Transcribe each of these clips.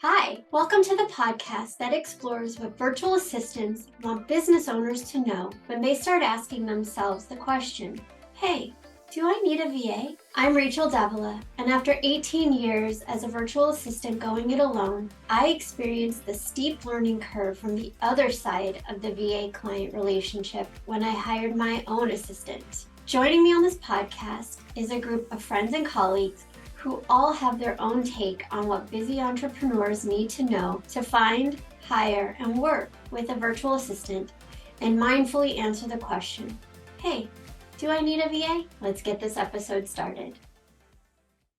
Hi, welcome to the podcast that explores what virtual assistants want business owners to know when they start asking themselves the question, hey, do I need a VA? I'm Rachel Davila, and after 18 years as a virtual assistant going it alone, I experienced the steep learning curve from the other side of the VA client relationship when I hired my own assistant. Joining me on this podcast is a group of friends and colleagues who all have their own take on what busy entrepreneurs need to know to find, hire, and work with a virtual assistant, and mindfully answer the question, hey, do I need a VA? Let's get this episode started.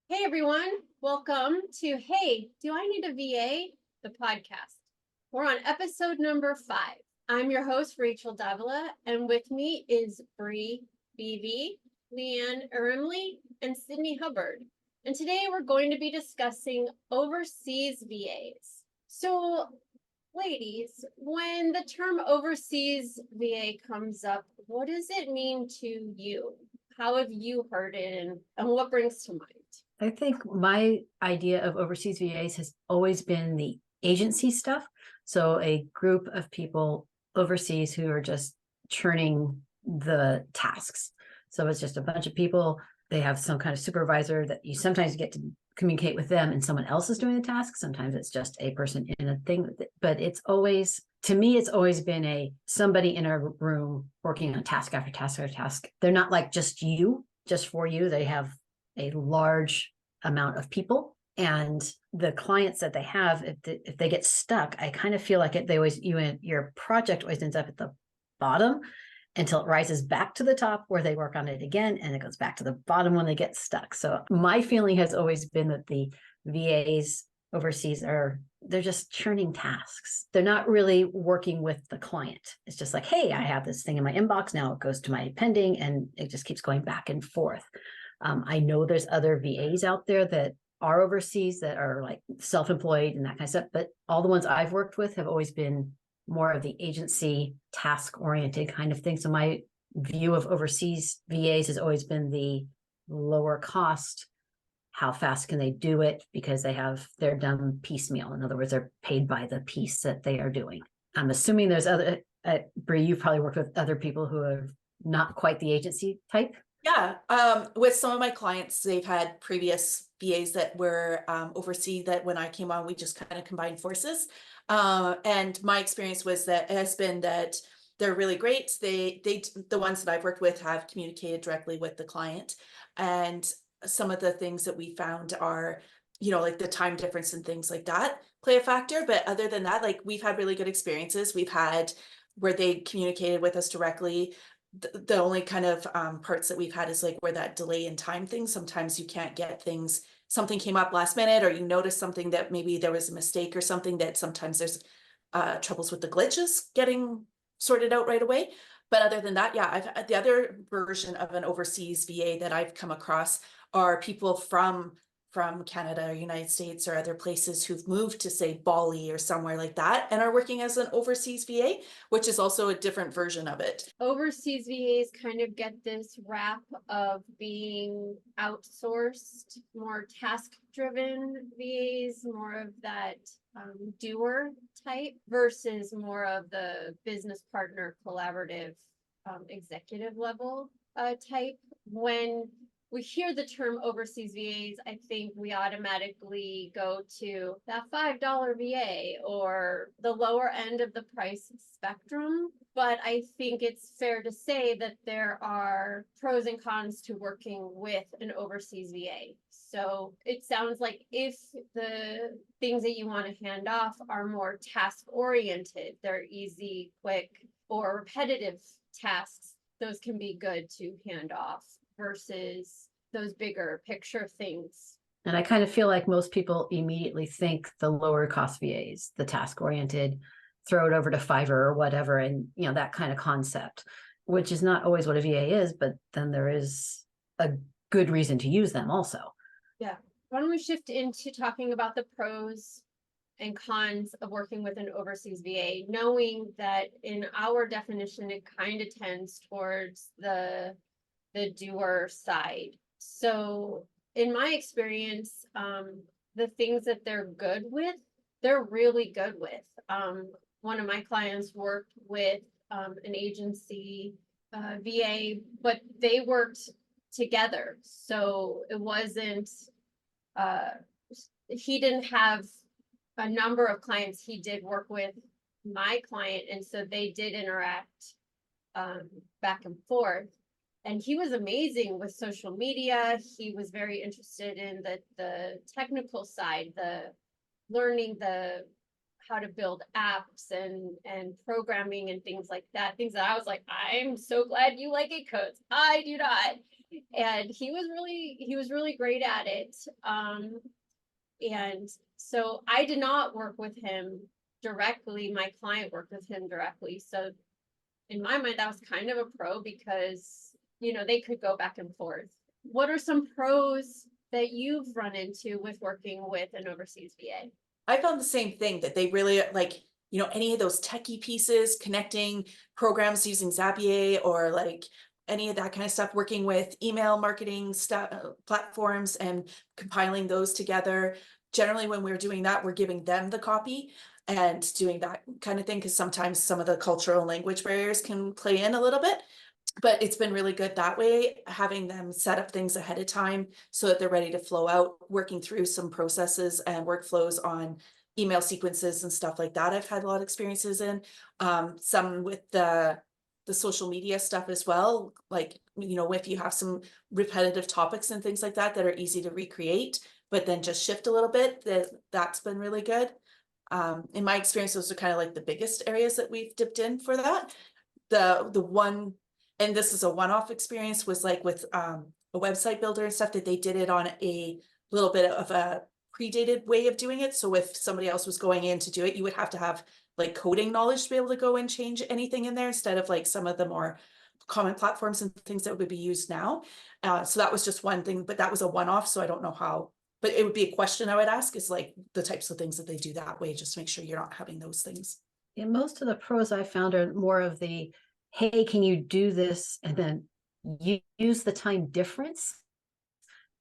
Hey everyone, welcome to Hey, Do I Need a VA? The podcast. We're on episode number 5. I'm your host, Rachel Davila, and with me is Bree Beebe, Leanne Arimley, and Sydney Hubbard. And today we're going to be discussing overseas VAs. So, ladies, when the term overseas VA comes up, what does it mean to you? How have you heard it and what brings to mind? I think my idea of overseas VAs has always been the agency stuff. So a group of people overseas who are just churning the tasks. So it's just a bunch of people. They have some kind of supervisor that you sometimes get to communicate with them and someone else is doing the task. Sometimes it's just a person in a thing, but it's always, to me, it's always been somebody in a room working on task after task after task. They're not like just for you. They have a large amount of people, and the clients that they have, if they get stuck, I kind of feel like your project always ends up at the bottom until it rises back to the top where they work on it again, and it goes back to the bottom when they get stuck. So my feeling has always been that the VAs overseas they're just churning tasks. They're not really working with the client. It's just like, hey, I have this thing in my inbox, now it goes to my pending, and it just keeps going back and forth. I know there's other VAs out there that are overseas that are like self-employed and that kind of stuff, but all the ones I've worked with have always been more of the agency task-oriented kind of thing. So my view of overseas VAs has always been the lower cost. How fast can they do it? Because they're done piecemeal. In other words, they're paid by the piece that they are doing. I'm assuming there's other, Bree, you've probably worked with other people who are not quite the agency type. Yeah, with some of my clients, they've had previous VAs that were overseas that when I came on, we just kind of combined forces. And my experience has been that they're really great. The ones that I've worked with have communicated directly with the client. And some of the things that we found are, like the time difference and things like that play a factor. But other than that, like we've had really good experiences. We've had where they communicated with us directly. The only kind of parts that we've had is like where that delay in time thing, sometimes you can't get things, something came up last minute, or you notice something that maybe there was a mistake or something, that sometimes there's troubles with the glitches getting sorted out right away. But other than that, yeah, the other version of an overseas VA that I've come across are people from Canada or United States or other places who've moved to, say, Bali or somewhere like that and are working as an overseas VA, which is also a different version of it. Overseas VAs kind of get this rap of being outsourced, more task-driven VAs, more of that doer type versus more of the business partner collaborative executive level type. When we hear the term overseas VAs, I think we automatically go to that $5 VA or the lower end of the price spectrum. But I think it's fair to say that there are pros and cons to working with an overseas VA. So it sounds like if the things that you want to hand off are more task oriented, they're easy, quick, or repetitive tasks, those can be good to hand off versus those bigger picture things. And I kind of feel like most people immediately think the lower cost VAs, the task oriented, throw it over to Fiverr or whatever, and that kind of concept, which is not always what a VA is, but then there is a good reason to use them also. Yeah. Why don't we shift into talking about the pros and cons of working with an overseas VA, knowing that in our definition, it kind of tends towards the doer side. So in my experience, the things that they're good with they're really good with. One of my clients worked with an agency VA, but they worked together. So it wasn't, he didn't have a number of clients. He did work with my client, and so they did interact back and forth. And he was amazing with social media. He was very interested in the technical side, the learning how to build apps and programming and things like that. Things that I was like, I'm so glad you like it, because I do not. And he was really great at it. And so I did not work with him directly. My client worked with him directly. So in my mind, that was kind of a pro, because, you know, they could go back and forth. What are some pros that you've run into with working with an overseas VA? I found the same thing, that they really like, you know, any of those techie pieces, connecting programs using Zapier, or like any of that kind of stuff, working with email marketing stuff, platforms, and compiling those together. Generally, when we're doing that, we're giving them the copy and doing that kind of thing, because sometimes some of the cultural language barriers can play in a little bit. But it's been really good that way, having them set up things ahead of time so that they're ready to flow out, working through some processes and workflows on email sequences and stuff like that. I've had a lot of experiences in, some with the social media stuff as well. Like, you know, if you have some repetitive topics and things like that that are easy to recreate, but then just shift a little bit, that's been really good. In my experience, those are kind of like the biggest areas that we've dipped in for that. The one, and this is a one-off experience, was like with a website builder and stuff, that they did it on a little bit of a predated way of doing it. So if somebody else was going in to do it, you would have to have like coding knowledge to be able to go and change anything in there, instead of like some of the more common platforms and things that would be used now. So that was just one thing, but that was a one-off, so I don't know how, but it would be a question I would ask, is like the types of things that they do that way, just to make sure you're not having those things. Yeah, most of the pros I found are more of the, hey, can you do this? And then you use the time difference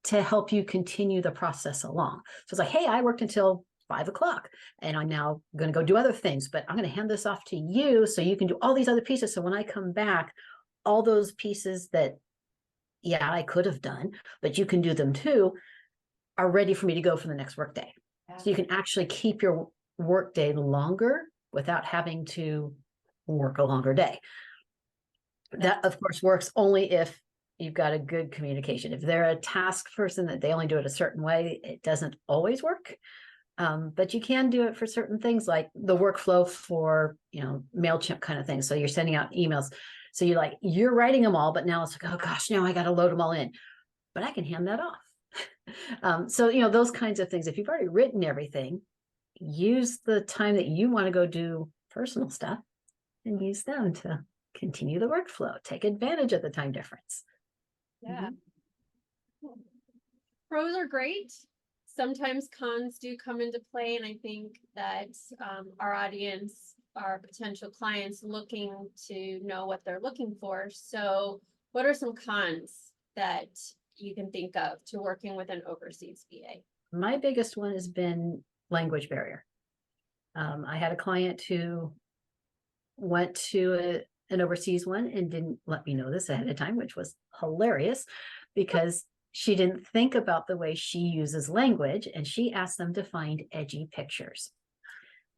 to help you continue the process along. So it's like, hey, I worked until 5 o'clock and I'm now going to go do other things, but I'm going to hand this off to you so you can do all these other pieces. So when I come back, all those pieces that, yeah, I could have done, but you can do them too, are ready for me to go for the next workday. Yeah. So you can actually keep your workday longer without having to work a longer day. That, of course, works only if you've got a good communication. If they're a task person that they only do it a certain way, it doesn't always work. But you can do it for certain things, like the workflow for, you know, MailChimp kind of thing. So you're sending out emails. So you're writing them all, but now it's like, oh gosh, now I got to load them all in, but I can hand that off. So, you know, those kinds of things, if you've already written everything, use the time that you want to go do personal stuff and use them to continue the workflow. Take advantage of the time difference. Yeah. Pros are great. Sometimes cons do come into play, and I think that our audience, our potential clients, looking to know what they're looking for. So what are some cons that you can think of to working with an overseas VA? My biggest one has been language barrier. I had a client who went to an overseas one and didn't let me know this ahead of time, which was hilarious because she didn't think about the way she uses language, and she asked them to find edgy pictures.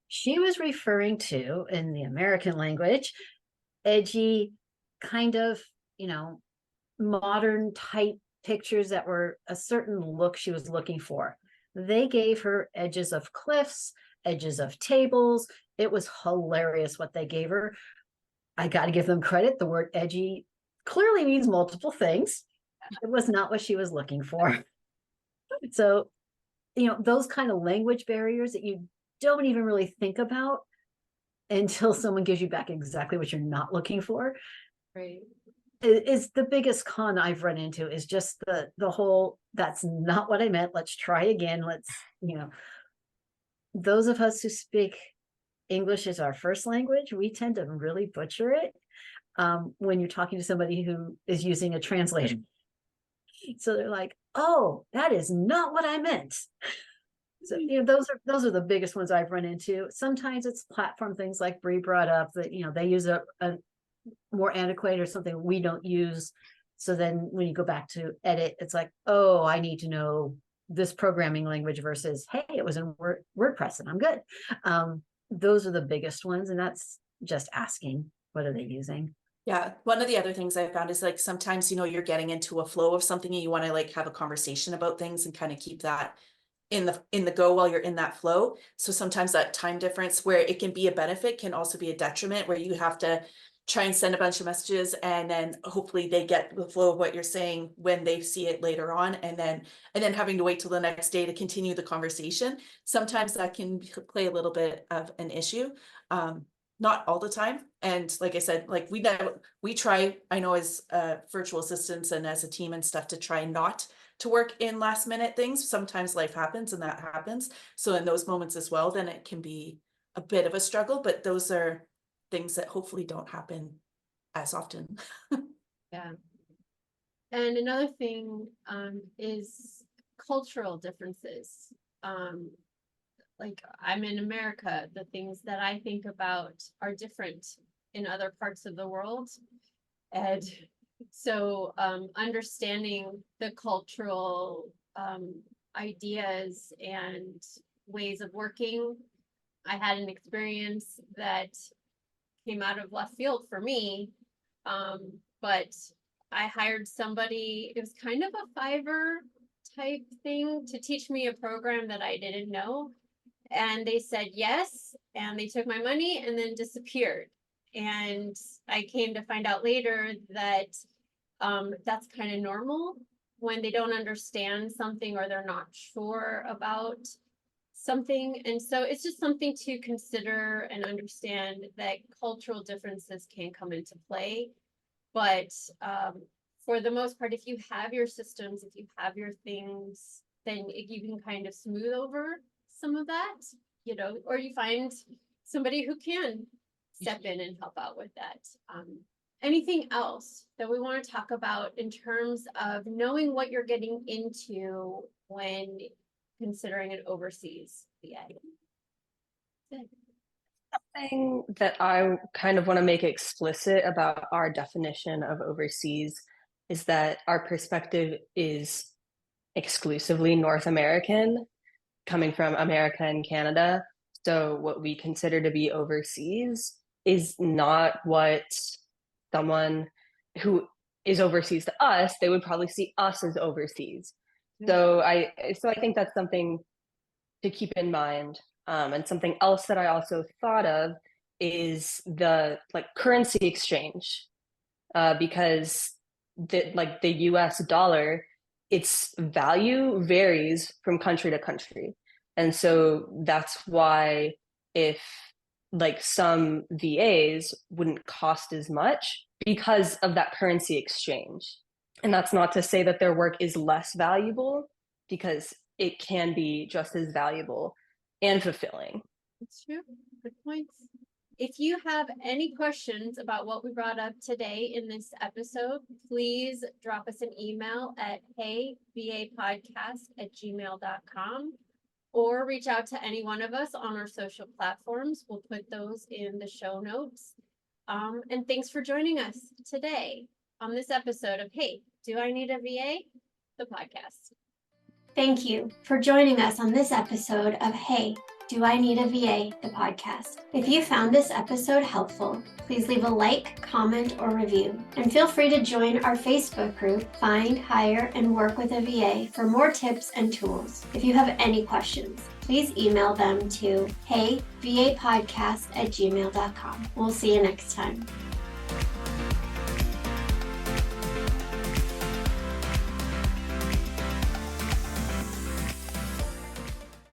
She was referring to, in the American language, edgy, kind of, you know, modern type pictures that were a certain look she was looking for. They gave her edges of cliffs, edges of tables. It was hilarious what they gave her. I got to give them credit. The word edgy clearly means multiple things. It was not what she was looking for. So, you know, those kind of language barriers that you don't even really think about until someone gives you back exactly what you're not looking for. Right. Is the biggest con I've run into, is just the whole, that's not what I meant. Let's try again. Let's, you know, those of us who speak English as our first language, we tend to really butcher it when you're talking to somebody who is using a translator. So they're like, oh, that is not what I meant. So, those are the biggest ones I've run into. Sometimes it's platform things like Bree brought up that, they use a more antiquated or something we don't use. So then when you go back to edit, it's like, oh, I need to know this programming language versus, hey, it was in WordPress and I'm good. Those are the biggest ones. And that's just asking, what are they using? Yeah, one of the other things I found is like sometimes, you're getting into a flow of something and you want to like have a conversation about things and kind of keep that in the go while you're in that flow. So sometimes that time difference where it can be a benefit can also be a detriment, where you have to try and send a bunch of messages and then hopefully they get the flow of what you're saying when they see it later on, and then having to wait till the next day to continue the conversation. Sometimes that can play a little bit of an issue. Not all the time. And like I said, like we try, I know, as virtual assistants and as a team and stuff, to try not to work in last minute things. Sometimes life happens and that happens. So in those moments as well, then it can be a bit of a struggle, but those are things that hopefully don't happen as often. Yeah. And another thing is cultural differences. Like I'm in America, the things that I think about are different in other parts of the world. And so understanding the cultural ideas and ways of working. I had an experience that came out of left field for me, but I hired somebody, it was kind of a Fiverr type thing, to teach me a program that I didn't know. And they said yes, and they took my money and then disappeared. And I came to find out later that that's kind of normal when they don't understand something or they're not sure about something. And so it's just something to consider and understand that cultural differences can come into play. But for the most part, if you have your systems, if you have your things, then you can kind of smooth over some of that, or you find somebody who can step in and help out with that. Anything else that we want to talk about in terms of knowing what you're getting into when considering an overseas VA? Something that I kind of want to make explicit about our definition of overseas is that our perspective is exclusively North American, coming from America and Canada. So what we consider to be overseas is not what someone who is overseas to us, they would probably see us as overseas. So I think that's something to keep in mind. And something else that I also thought of is the currency exchange, because the US dollar, its value varies from country to country. And so that's why if some VAs wouldn't cost as much because of that currency exchange. And that's not to say that their work is less valuable, because it can be just as valuable and fulfilling. That's true. Good points. If you have any questions about what we brought up today in this episode, please drop us an email at heyvapodcast@gmail.com or reach out to any one of us on our social platforms. We'll put those in the show notes. And thanks for joining us today on this episode of Hey, Do I Need a VA? The podcast. Thank you for joining us on this episode of Hey, Do I Need a VA? The podcast. If you found this episode helpful, please leave a like, comment, or review. And feel free to join our Facebook group, Find, Hire, and Work with a VA, for more tips and tools. If you have any questions, please email them to heyvapodcast@gmail.com. We'll see you next time.